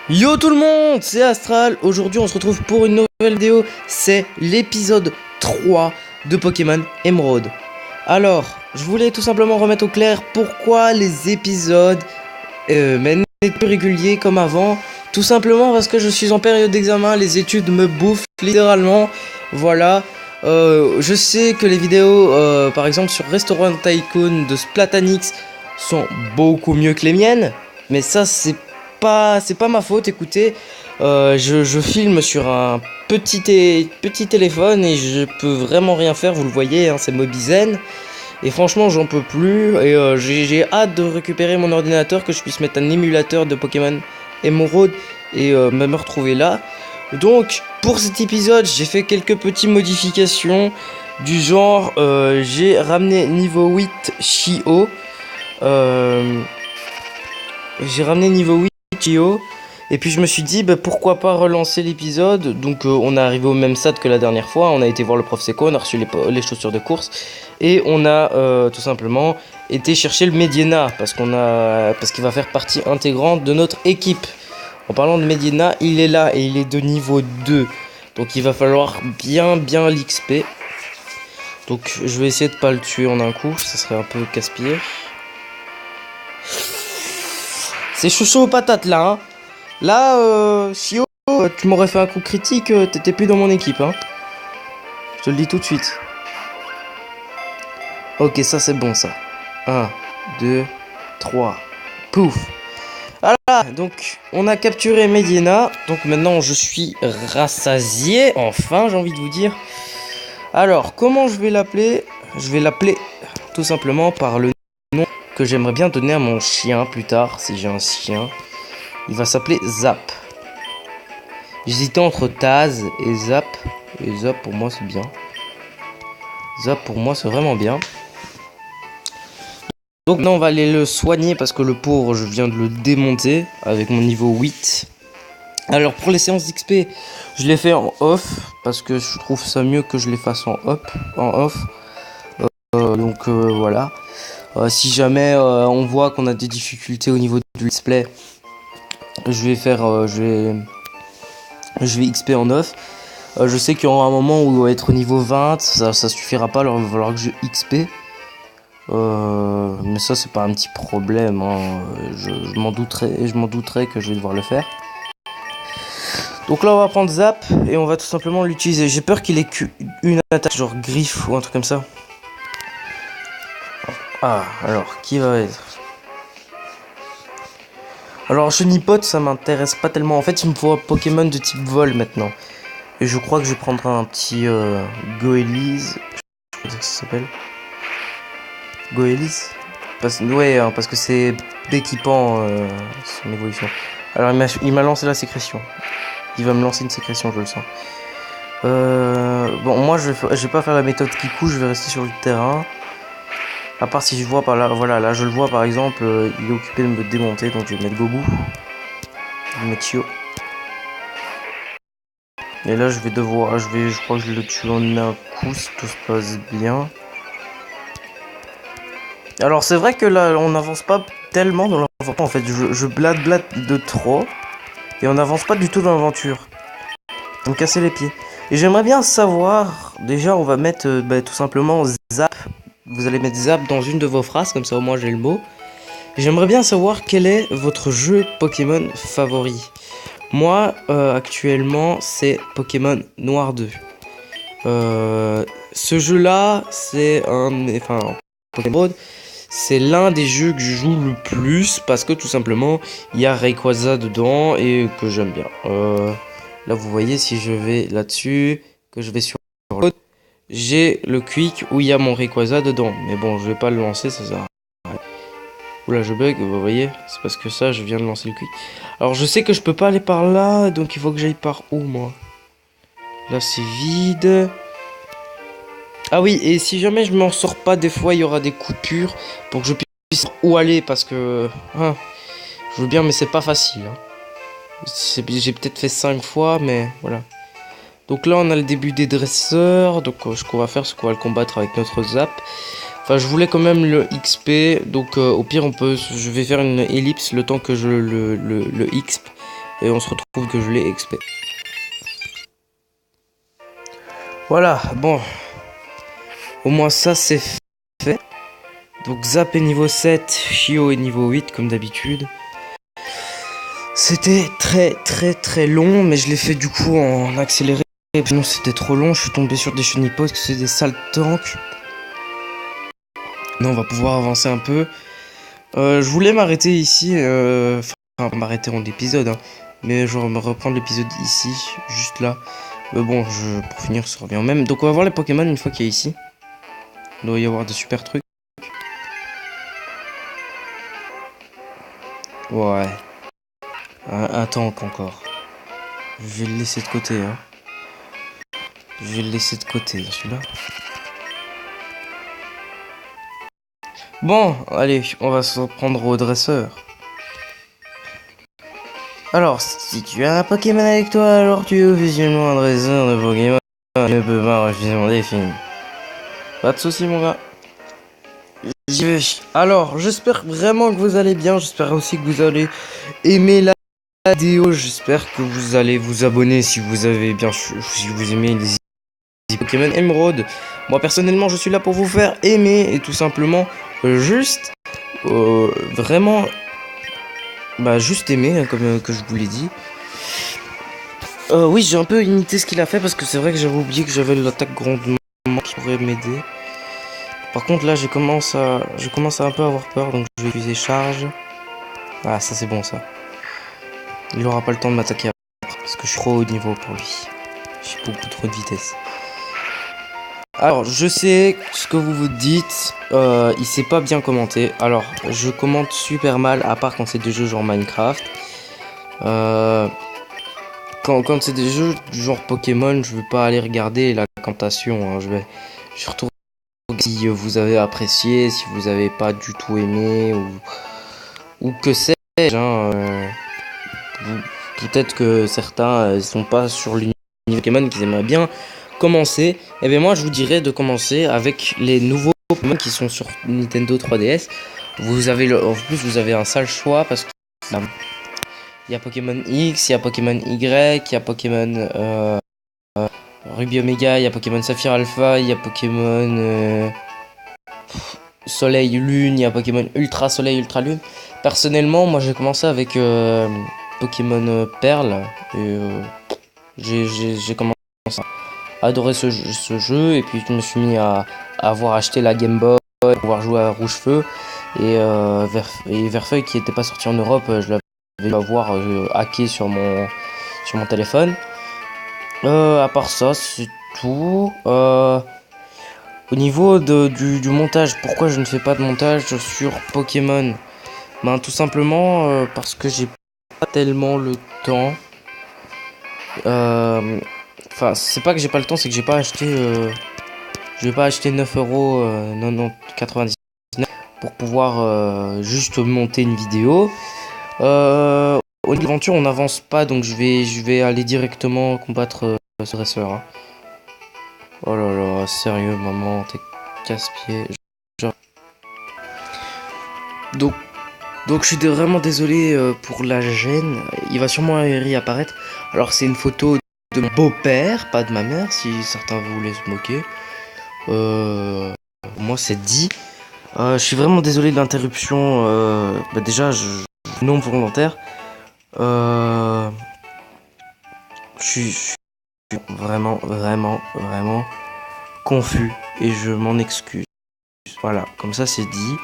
Yo tout le monde, c'est Astral. Aujourd'hui on se retrouve pour une nouvelle vidéo. C'est l'épisode 3 de Pokémon Emeraude. Alors, je voulais tout simplement remettre au clair pourquoi les épisodes n'est plus réguliers comme avant. Tout simplement parce que je suis en période d'examen, les études me bouffent littéralement. Voilà. Je sais que les vidéos par exemple sur Restaurant Tycoon de Splatanix sont beaucoup mieux que les miennes. Mais ça c'est pas ma faute, écoutez. Je filme sur un petit téléphone et je peux vraiment rien faire, vous le voyez, hein, c'est Mobizen. Et franchement j'en peux plus et j'ai hâte de récupérer mon ordinateur, que je puisse mettre un émulateur de Pokémon Emeraude et me retrouver là. Donc pour cet épisode j'ai fait quelques petites modifications du genre j'ai ramené niveau 8 Chio. J'ai ramené niveau 8 Chio. Et puis je me suis dit pourquoi pas relancer l'épisode. Donc on est arrivé au même stade que la dernière fois. On a été voir le prof Seco, on a reçu les chaussures de course. Et on a tout simplement été chercher le Medina. Parce qu'il va faire partie intégrante de notre équipe. En parlant de Medina, il est là et il est de niveau 2. Donc il va falloir bien l'XP. Donc je vais essayer de pas le tuer en un coup. Ça serait un peu casse-pied. C'est chaud aux patates là, hein. Là, Chio, tu m'aurais fait un coup critique, t'étais plus dans mon équipe, hein. Je te le dis tout de suite. Ok, ça c'est bon, ça. 1, 2, 3. Pouf. Voilà, donc on a capturé Medina. Donc maintenant je suis rassasié, enfin j'ai envie de vous dire. Alors, comment je vais l'appeler? Je vais l'appeler tout simplement par le nom que j'aimerais bien donner à mon chien plus tard, si j'ai un chien. Il va s'appeler Zap. J'hésitais entre Taz et Zap. Et Zap pour moi c'est bien. Zap pour moi c'est vraiment bien. Donc maintenant on va aller le soigner parce que le pauvre je viens de le démonter avec mon niveau 8. Alors pour les séances d'XP je les fais en off parce que je trouve ça mieux que je les fasse en off. Donc voilà. Si jamais on voit qu'on a des difficultés au niveau du display, je vais XP en off. Je sais qu'il y aura un moment où il va être au niveau 20, ça suffira pas, alors il va falloir que je XP. Mais ça c'est pas un petit problème, hein. Je m'en douterai que je vais devoir le faire. Donc là on va prendre Zap et on va tout simplement l'utiliser. J'ai peur qu'il ait qu'une attaque genre griffe ou un truc comme ça. Ah, alors qui va être? Alors Chenipote ça m'intéresse pas tellement. En fait il me faut un Pokémon de type vol maintenant. Et je crois que je prendrai un petit Goélise. Je sais que ça s'appelle Goélise. Ouais, hein, parce que c'est d'équipant son évolution. Alors il m'a lancé la sécrétion. Il va me lancer une sécrétion, je le sens. Bon, moi je vais pas faire la méthode Kikou, je vais rester sur le terrain. À part si je vois par là, voilà, là je le vois par exemple, il est occupé de me démonter, donc je vais mettre Gobu. Je vais mettre Chio. Et là je crois que je le tue en un coup si tout se passe bien. Alors c'est vrai que là on n'avance pas tellement dans l'aventure, en fait je blade de trop. Et on n'avance pas du tout dans l'aventure. On me casser les pieds. Et j'aimerais bien savoir, déjà on va mettre tout simplement Zap. Vous allez mettre Zap dans une de vos phrases, comme ça au moins j'ai le mot. J'aimerais bien savoir quel est votre jeu Pokémon favori. Moi, actuellement, c'est Pokémon Noir 2. Ce jeu-là, c'est Pokémon, c'est l'un des jeux que je joue le plus parce que tout simplement, il y a Rayquaza dedans et que j'aime bien. Là, vous voyez, si je vais là-dessus, que je vais sur l'autre, j'ai le Quick où il y a mon Rayquaza dedans. Mais bon, je vais pas le lancer, ça sert à rien. Oula, je bug, vous voyez, c'est parce que ça, je viens de lancer le Quick. Alors, je sais que je peux pas aller par là, donc il faut que j'aille par où, moi? Là, c'est vide. Ah oui, et si jamais je m'en sors pas, des fois, il y aura des coupures pour que je puisse où aller, parce que... je veux bien, mais c'est pas facile. Hein. J'ai peut-être fait 5 fois, mais voilà. Donc là, on a le début des dresseurs. Donc, ce qu'on va faire, c'est qu'on va le combattre avec notre Zap. Enfin, je voulais quand même le XP. Donc, au pire, je vais faire une ellipse le temps que je le XP. Et on se retrouve que je l'ai expert. Voilà, bon. Au moins ça c'est fait. Donc Zap est niveau 7, Chio est niveau 8 comme d'habitude. C'était très long, mais je l'ai fait du coup en accéléré. Sinon c'était trop long, je suis tombé sur des chenilles parce que c'est des sales tanks. Non, on va pouvoir avancer un peu. Je voulais m'arrêter ici, enfin m'arrêter en épisode, hein, mais je vais me reprendre l'épisode ici, juste là. Mais bon, pour finir, ça revient au même. Donc on va voir les Pokémon une fois qu'il y a ici. Il doit y avoir de super trucs. Ouais. Un tank encore. Je vais le laisser de côté, hein. Je vais le laisser de côté, celui-là. Bon, allez, on va se prendre au dresseur. Alors, si tu as un Pokémon avec toi, alors tu es officiellement un dresseur de Pokémon. Tu ne peux pas refuser mon défi. Pas de soucis, mon gars. J'y vais. Alors, j'espère vraiment que vous allez bien. J'espère aussi que vous allez aimer la vidéo. J'espère que vous allez vous abonner si vous avez bien sûr, si vous aimez les Pokémon Emerald. Moi, personnellement, je suis là pour vous faire aimer et tout simplement juste vraiment juste aimer, hein, comme que je vous l'ai dit. Oui, j'ai un peu imité ce qu'il a fait parce que c'est vrai que j'avais oublié que j'avais l'attaque grondement qui pourrait m'aider. Par contre là je commence à un peu avoir peur, donc je vais utiliser charge. Ah, ça c'est bon ça. Il aura pas le temps de m'attaquer après parce que je suis trop haut niveau pour lui. J'ai beaucoup trop de vitesse. Alors je sais ce que vous vous dites, il sait pas bien commenter. Alors je commente super mal à part quand c'est des jeux genre Minecraft. Quand c'est des jeux du genre Pokémon, je veux pas aller regarder la commentation, hein. Je vais surtout si vous avez apprécié, si vous avez pas du tout aimé ou que sais-je, hein, peut-être que certains sont pas sur l'univers Pokémon qu'ils aimeraient bien commencer. Et bien moi je vous dirais de commencer avec les nouveaux Pokémon qui sont sur Nintendo 3DS. Vous avez en plus vous avez un sale choix parce que il y a Pokémon X, il y a Pokémon Y, il y a Pokémon Ruby Omega, il y a Pokémon Saphir Alpha, il y a Pokémon Soleil Lune, il y a Pokémon Ultra Soleil, Ultra Lune. Personnellement, moi j'ai commencé avec Pokémon Perle. Et j'ai commencé à adorer ce jeu. Et puis je me suis mis à avoir acheté la Game Boy pour pouvoir jouer à Rouge Feu. Et Verfeuille qui n'était pas sorti en Europe, je l'avais dû avoir hacké sur mon téléphone. À part ça, c'est tout. Au niveau du montage, pourquoi je ne fais pas de montage sur Pokémon? Ben tout simplement parce que j'ai pas tellement le temps. Enfin, c'est pas que j'ai pas le temps, c'est que j'ai pas acheté. Je vais pas acheter 9,99€ pour pouvoir juste monter une vidéo. Au niveau aventure, on n'avance pas, donc je vais aller directement combattre ce dresseur. Hein. Oh là là, sérieux, maman, t'es casse-pied. Donc je suis vraiment désolé pour la gêne. Il va sûrement réapparaître. Alors c'est une photo de mon beau-père, pas de ma mère, si certains voulaient se moquer. Moi c'est dit. Je suis vraiment désolé de l'interruption. Déjà, non volontaire. Je suis vraiment confus et je m'en excuse. Voilà, comme ça c'est dit.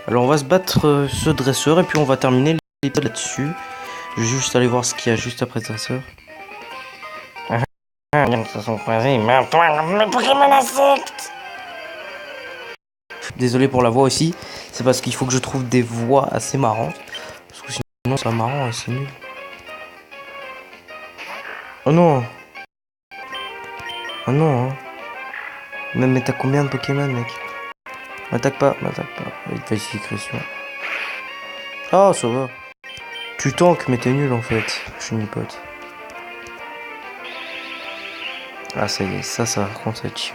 Alors on va se battre ce dresseur et puis on va terminer l'épisode là-dessus. Je vais juste aller voir ce qu'il y a juste après ce dresseur. Désolé pour la voix aussi. C'est parce qu'il faut que je trouve des voix assez marrantes. Parce que sinon c'est pas marrant et c'est nul. Oh non. Oh non. Hein. Mais t'as combien de Pokémon, mec? M'attaque pas. Avec falsification. Ah, ça va. Tu tankes, mais t'es nul en fait. Je suis une pote. Ah, ça y est, ça par contre, ça va être chiant.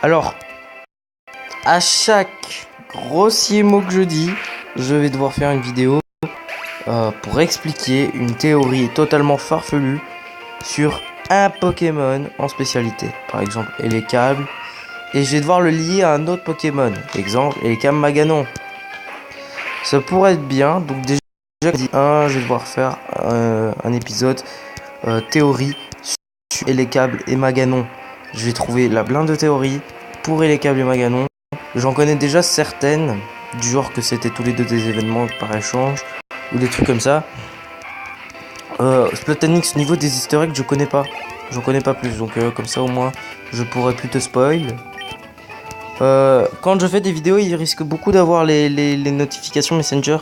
Alors, à chaque grossier mot que je dis, je vais devoir faire une vidéo pour expliquer une théorie totalement farfelue sur un Pokémon en spécialité. Par exemple, Elekable. Et je vais devoir le lier à un autre Pokémon. Exemple, Elekable Maganon. Ça pourrait être bien. Donc déjà, je vais devoir faire un épisode théorie sur Elekable et Maganon. Je vais trouver la blinde de théorie pour Elekable et Maganon. J'en connais déjà certaines, du genre que c'était tous les deux des événements par échange, ou des trucs comme ça. Splotanix, au niveau des easter eggs, je connais pas. J'en connais pas plus, donc comme ça au moins, je pourrais plus te spoil. Quand je fais des vidéos, il risque beaucoup d'avoir les notifications Messenger,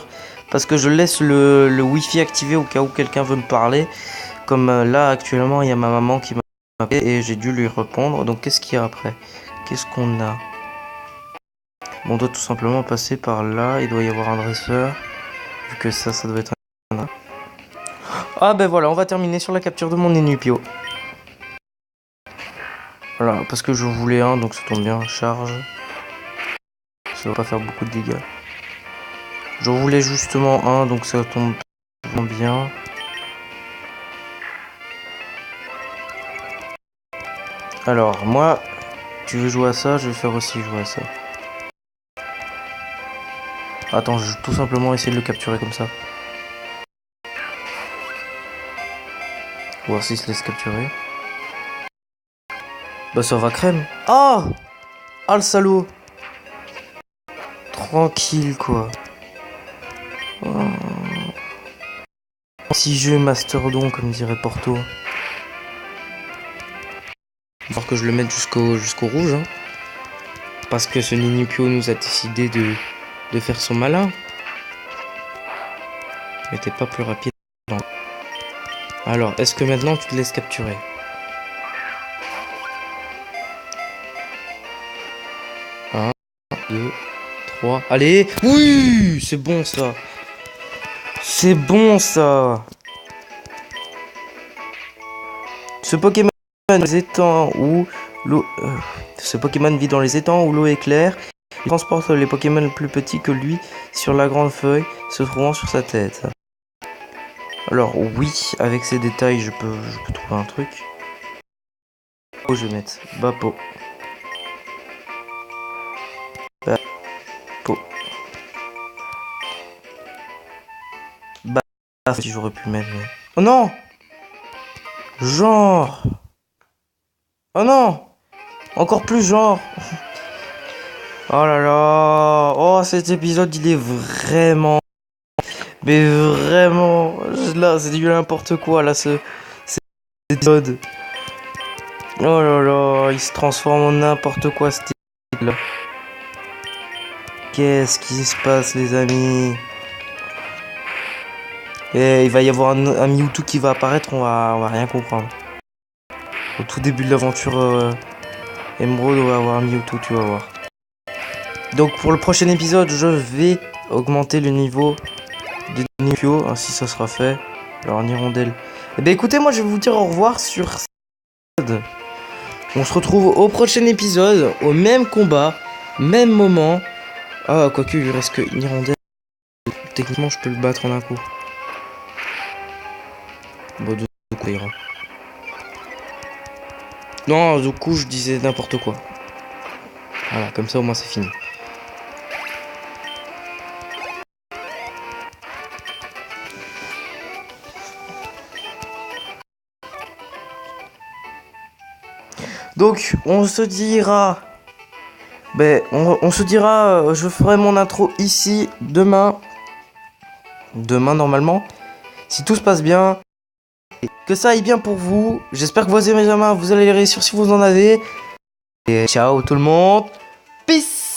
parce que je laisse le Wi-Fi activé au cas où quelqu'un veut me parler. Comme là, actuellement, il y a ma maman qui m'a appelé et j'ai dû lui répondre. Donc qu'est-ce qu'il y a après? Qu'est-ce qu'on a? Bon, on doit tout simplement passer par là. Il doit y avoir un dresseur. Vu que ça doit être un... Ah ben voilà, on va terminer sur la capture de mon Inupio. Voilà, parce que je voulais un, donc ça tombe bien. Charge. Ça va pas faire beaucoup de dégâts. Je voulais justement un, donc ça tombe bien. Alors, moi, tu veux jouer à ça, je vais faire aussi jouer à ça. Attends, je vais tout simplement essayer de le capturer comme ça. Voir s'il se laisse capturer. Bah ça va crème. Oh, ah le salaud. Tranquille quoi. Oh. Si je Mastodon comme dirait Porto. Il faut que je le mette jusqu'au rouge. Hein. Parce que ce Ninupio nous a décidé de faire son malin. Mais t'es pas plus rapide. Non. Alors, est-ce que maintenant tu te laisses capturer? Un, 2, 3. Allez! Oui! C'est bon ça! C'est bon ça! Ce Pokémon vit dans les étangs où l'eau. Ce Pokémon vit dans les étangs où l'eau est claire. Il transporte les Pokémon plus petits que lui sur la grande feuille se trouvant sur sa tête. Alors oui, avec ces détails, je peux trouver un truc. Oh, je vais mettre Bapo. Bapo. Si j'aurais pu mettre. Mais... Oh non! Genre. Oh non! Encore plus genre. Oh là là. Oh, cet épisode, il est vraiment... Mais vraiment... Là, c'est du n'importe quoi, là, cet épisode. Oh là là, il se transforme en n'importe quoi, cet épisode-là. Qu'est-ce qui se passe, les amis? Et il va y avoir un Mewtwo qui va apparaître, on va rien comprendre. Au tout début de l'aventure Emerald, on va avoir un Mewtwo, tu vas voir. Donc pour le prochain épisode, je vais augmenter le niveau de Ninupio, ainsi ça sera fait. Alors en hirondelle. Eh bien écoutez, moi je vais vous dire au revoir sur cet épisode. On se retrouve au prochain épisode, au même combat, même moment. Ah, quoique il lui reste que une hirondelle. Techniquement, je peux le battre en un coup. Bon, du coup, il ira. Non, du coup, je disais n'importe quoi. Voilà, comme ça au moins c'est fini. Donc, on se dira... Ben, on se dira... je ferai mon intro ici, demain. Demain, normalement. Si tout se passe bien. Que ça aille bien pour vous. J'espère que vos examens, vous allez les réussir si vous en avez. Et ciao tout le monde. Peace.